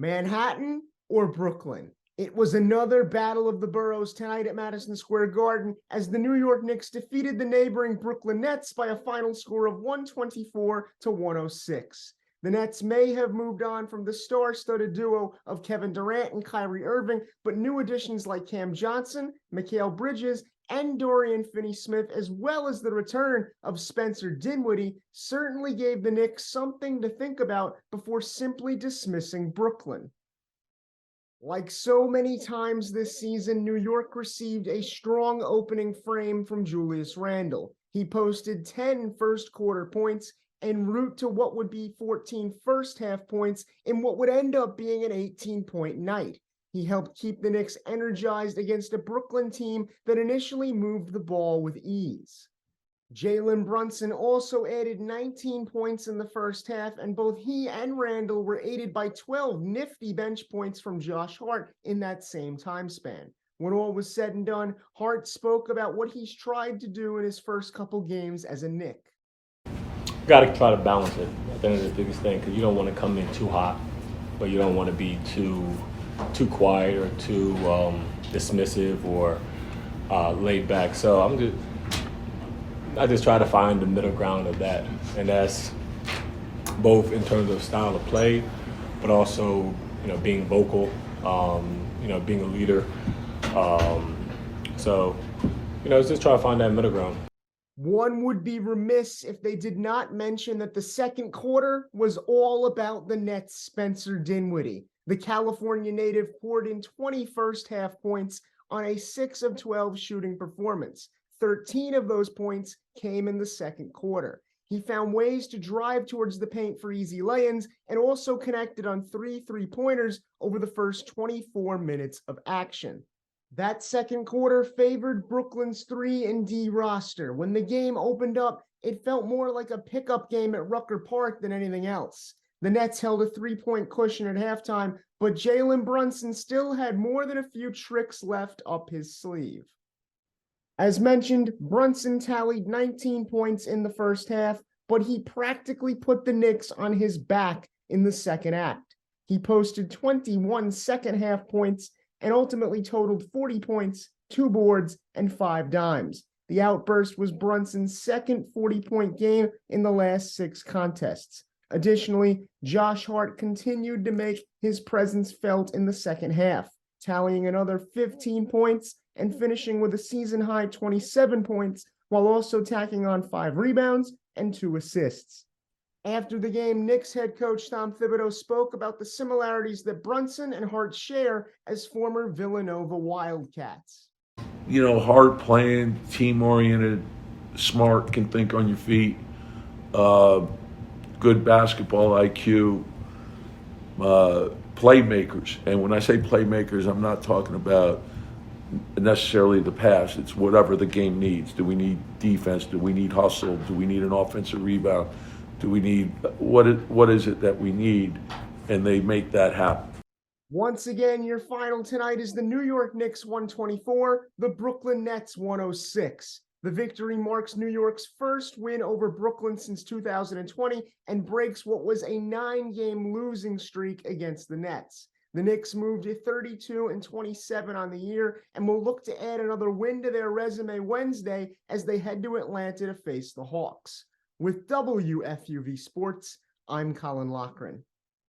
Manhattan or Brooklyn? It was another battle of the boroughs tonight at Madison Square Garden as the New York Knicks defeated the neighboring Brooklyn Nets by a final score of 124-106. The Nets may have moved on from the star-studded duo of Kevin Durant and Kyrie Irving, but new additions like Cam Johnson, Mikal Bridges, and Dorian Finney-Smith, as well as the return of Spencer Dinwiddie, certainly gave the Knicks something to think about before simply dismissing Brooklyn. Like so many times this season, New York received a strong opening frame from Julius Randle. He posted 10 first-quarter points en route to what would be 14 first-half points in what would end up being an 18-point night. He helped keep the Knicks energized against a Brooklyn team that initially moved the ball with ease. Jalen Brunson also added 19 points in the first half, and both he and Randle were aided by 12 nifty bench points from Josh Hart in that same time span. When all was said and done, Hart spoke about what he's tried to do in his first couple games as a Knick. Got to try to balance it. I think that's the biggest thing, because you don't want to come in too hot, but you don't want to be too quiet or too dismissive or laid back. So I just try to find the middle ground of that, and that's both in terms of style of play, but also being vocal, being a leader. So it's just try to find that middle ground. One would be remiss if they did not mention that the second quarter was all about the Nets' Spencer Dinwiddie. The California native poured in 20 first-half points on a 6 of 12 shooting performance. 13 of those points came in the second quarter. He found ways to drive towards the paint for easy lay-ins and also connected on 3 three-pointers over the first 24 minutes of action. That second quarter favored Brooklyn's 3-and-D roster. When the game opened up, it felt more like a pickup game at Rucker Park than anything else. The Nets held a 3-point cushion at halftime, but Jalen Brunson still had more than a few tricks left up his sleeve. As mentioned, Brunson tallied 19 points in the first half, but he practically put the Knicks on his back in the second act. He posted 21 second-half points and ultimately totaled 40 points, 2 boards, and 5 dimes. The outburst was Brunson's second 40-point game in the last 6 contests. Additionally, Josh Hart continued to make his presence felt in the second half, tallying another 15 points and finishing with a season-high 27 points, while also tacking on 5 rebounds and 2 assists. After the game, Knicks head coach Tom Thibodeau spoke about the similarities that Brunson and Hart share as former Villanova Wildcats. Hart playing, team-oriented, smart, can think on your feet, good basketball IQ, playmakers. And when I say playmakers, I'm not talking about necessarily the pass. It's whatever the game needs. Do we need defense? Do we need hustle? Do we need an offensive rebound? Do we need what is it that we need? And they make that happen. Once again, your final tonight is the New York Knicks 124, the Brooklyn Nets 106. The victory marks New York's first win over Brooklyn since 2020 and breaks what was a 9-game losing streak against the Nets. The Knicks moved to 32-27 on the year and will look to add another win to their resume Wednesday as they head to Atlanta to face the Hawks. With WFUV Sports, I'm Colin Loughran.